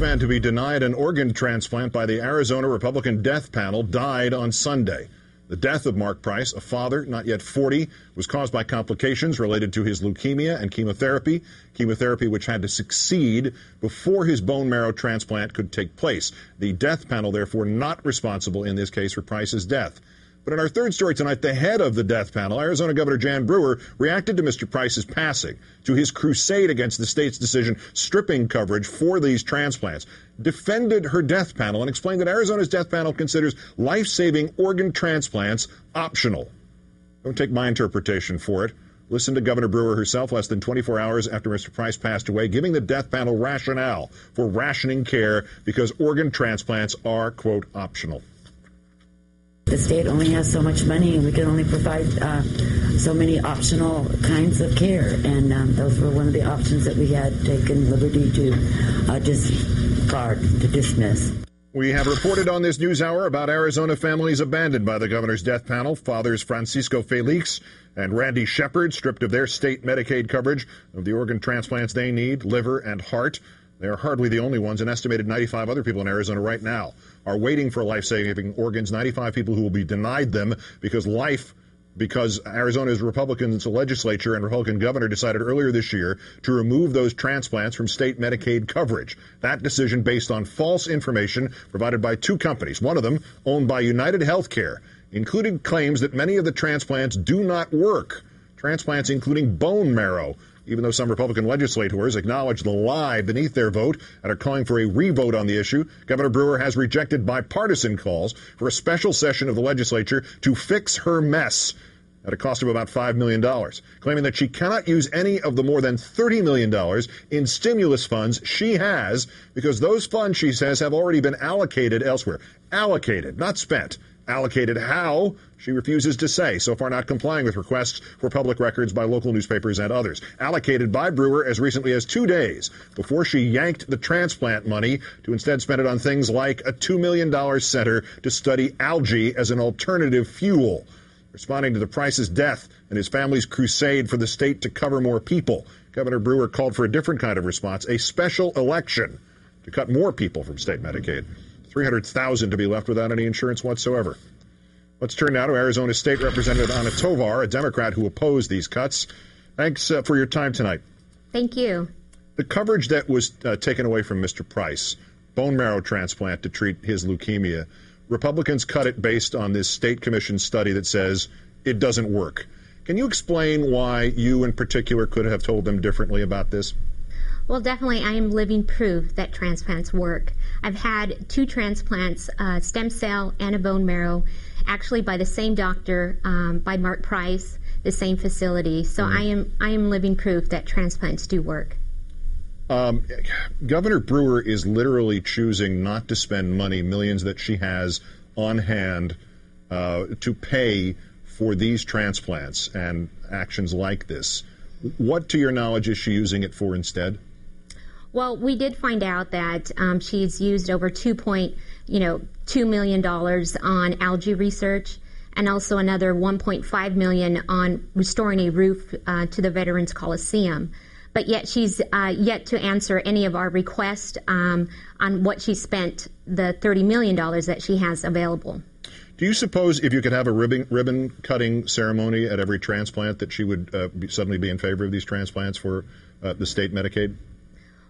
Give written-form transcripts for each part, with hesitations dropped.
man to be denied an organ transplant by the Arizona Republican death panel died on Sunday. The death of Mark Price, a father, not yet 40, was caused by complications related to his leukemia and chemotherapy which had to succeed before his bone marrow transplant could take place. The death panel, therefore, not responsible in this case for Price's death. But in our third story tonight, the head of the death panel, Arizona Governor Jan Brewer, reacted to Mr. Price's passing, to his crusade against the state's decision stripping coverage for these transplants, defended her death panel, and explained that Arizona's death panel considers life-saving organ transplants optional. Don't take my interpretation for it. Listen to Governor Brewer herself less than 24 hours after Mr. Price passed away, giving the death panel rationale for rationing care because organ transplants are, quote, optional. The state only has so much money, and we can only provide so many optional kinds of care. And those were one of the options that we had taken liberty to discard, to dismiss. We have reported on this news hour about Arizona families abandoned by the governor's death panel. Fathers Francisco Felix and Randy Shepard stripped of their state Medicaid coverage of the organ transplants they need, liver and heart. They are hardly the only ones. An estimated 95 other people in Arizona right now are waiting for life-saving organs, 95 people who will be denied them because Arizona's Republican legislature and Republican governor decided earlier this year to remove those transplants from state Medicaid coverage. That decision based on false information provided by two companies, one of them owned by United Healthcare, including claims that many of the transplants do not work. Transplants including bone marrow, even though some Republican legislators acknowledge the lie beneath their vote and are calling for a re-vote on the issue. Governor Brewer has rejected bipartisan calls for a special session of the legislature to fix her mess at a cost of about $5 million, claiming that she cannot use any of the more than $30 million in stimulus funds she has because those funds, she says, have already been allocated elsewhere. Allocated, not spent. Allocated how, she refuses to say, so far not complying with requests for public records by local newspapers and others. Allocated by Brewer as recently as 2 days before she yanked the transplant money to instead spend it on things like a $2 million center to study algae as an alternative fuel. Responding to the Price's death and his family's crusade for the state to cover more people, Governor Brewer called for a different kind of response, a special election to cut more people from state Medicaid. 300,000 to be left without any insurance whatsoever. Let's turn now to Arizona State Representative Anna Tovar, a Democrat who opposed these cuts. Thanks for your time tonight. Thank you. The coverage that was taken away from Mr. Price, bone marrow transplant to treat his leukemia, Republicans cut it based on this state commission study that says it doesn't work. Can you explain why you in particular could have told them differently about this? Well, definitely, I am living proof that transplants work. I've had 2 transplants, stem cell and a bone marrow, actually by the same doctor, by Mark Price, the same facility. So I am living proof that transplants do work. Governor Brewer is literally choosing not to spend money, millions that she has on hand, to pay for these transplants and actions like this. What, to your knowledge, is she using it for instead? Well, we did find out that she's used over $2 million on algae research, and also another $1.5 million on restoring a roof to the Veterans Coliseum. But yet she's yet to answer any of our requests on what she spent the $30 million that she has available. Do you suppose if you could have a ribbon-cutting ceremony at every transplant that she would suddenly be in favor of these transplants for the state Medicaid?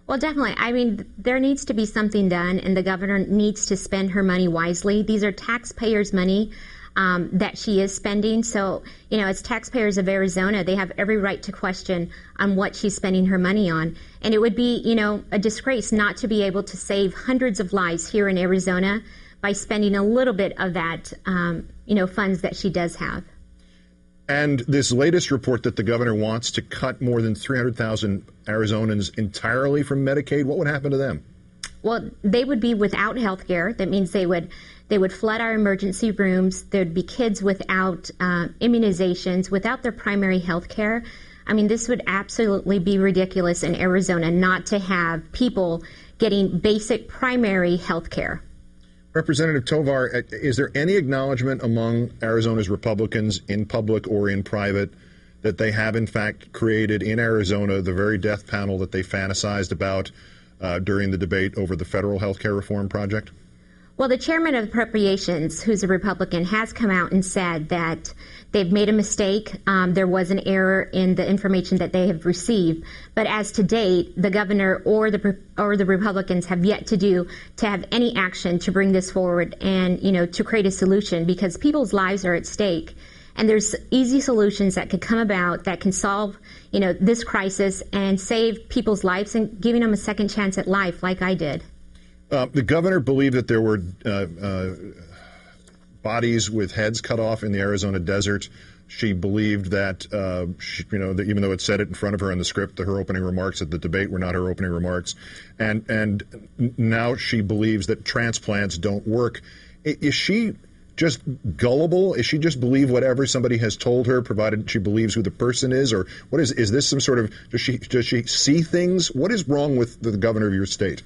Well, definitely. I mean, there needs to be something done, and the governor needs to spend her money wisely. These are taxpayers' money that she is spending. So, as taxpayers of Arizona, they have every right to question on what she's spending her money on. And it would be, a disgrace not to be able to save hundreds of lives here in Arizona by spending a little bit of that, funds that she does have. And this latest report that the governor wants to cut more than 300,000 Arizonans entirely from Medicaid, what would happen to them? Well, they would be without health care. That means they would flood our emergency rooms. There'd be kids without immunizations, without their primary health care. I mean, this would absolutely be ridiculous in Arizona not to have people getting basic primary health care. Representative Tovar, is there any acknowledgement among Arizona's Republicans in public or in private that they have in fact created in Arizona the very death panel that they fantasized about during the debate over the federal health care reform project? Well, the chairman of Appropriations, who's a Republican, has come out and said that they've made a mistake. There was an error in the information that they have received. But as to date, the governor or the Republicans have yet to have any action to bring this forward and, to create a solution, because people's lives are at stake. And there's easy solutions that could come about that can solve, this crisis and save people's lives and giving them a second chance at life like I did. The governor believed that there were bodies with heads cut off in the Arizona desert. She believed that, that even though it said it in front of her in the script, her opening remarks at the debate were not her opening remarks. And now she believes that transplants don't work. Is she just gullible? Is she just believe whatever somebody has told her, provided she believes who the person is? Or what is this some sort of, does she see things? What is wrong with the governor of your state?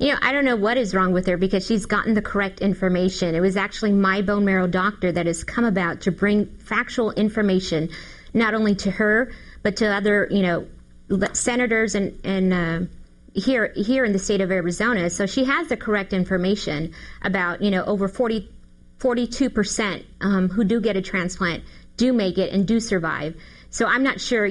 I don't know what is wrong with her, because she's gotten the correct information. It was actually my bone marrow doctor that has come about to bring factual information, not only to her, but to other, senators and here in the state of Arizona. So she has the correct information about, over 42% who do get a transplant do make it and do survive. So I'm not sure,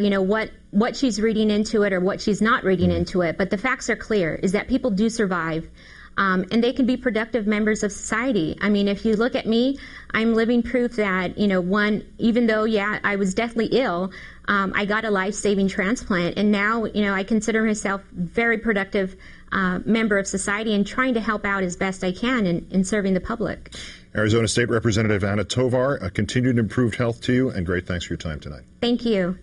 what she's reading into it or what she's not reading into it. But the facts are clear, is that people do survive, and they can be productive members of society. I mean, if you look at me, I'm living proof that, even though, I was deathly ill, I got a life-saving transplant. And now, I consider myself very productive member of society and trying to help out as best I can in serving the public. Arizona State Representative Anna Tovar, a continued improved health to you, and great thanks for your time tonight. Thank you.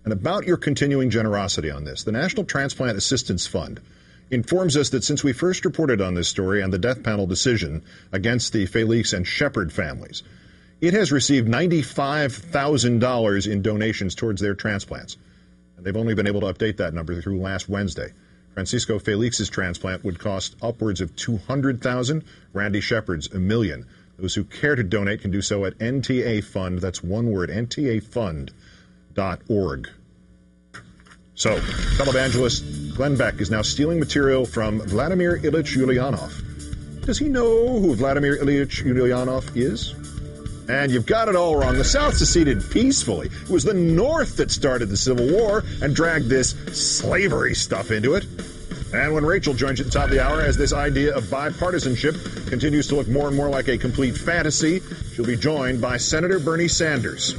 And about your continuing generosity on this, the National Transplant Assistance Fund informs us that since we first reported on this story and the death panel decision against the Felix and Shepard families, it has received $95,000 in donations towards their transplants. And they've only been able to update that number through last Wednesday. Francisco Felix's transplant would cost upwards of $200,000, Randy Shepard's $1 million. Those who care to donate can do so at NTA Fund. That's one word, ntafund.org. So, televangelist Glenn Beck is now stealing material from Vladimir Ilyich Ulyanov. Does he know who Vladimir Ilyich Ulyanov is? And you've got it all wrong. The South seceded peacefully. It was the North that started the Civil War and dragged this slavery stuff into it. And when Rachel joins you at the top of the hour, as this idea of bipartisanship continues to look more and more like a complete fantasy, she'll be joined by Senator Bernie Sanders.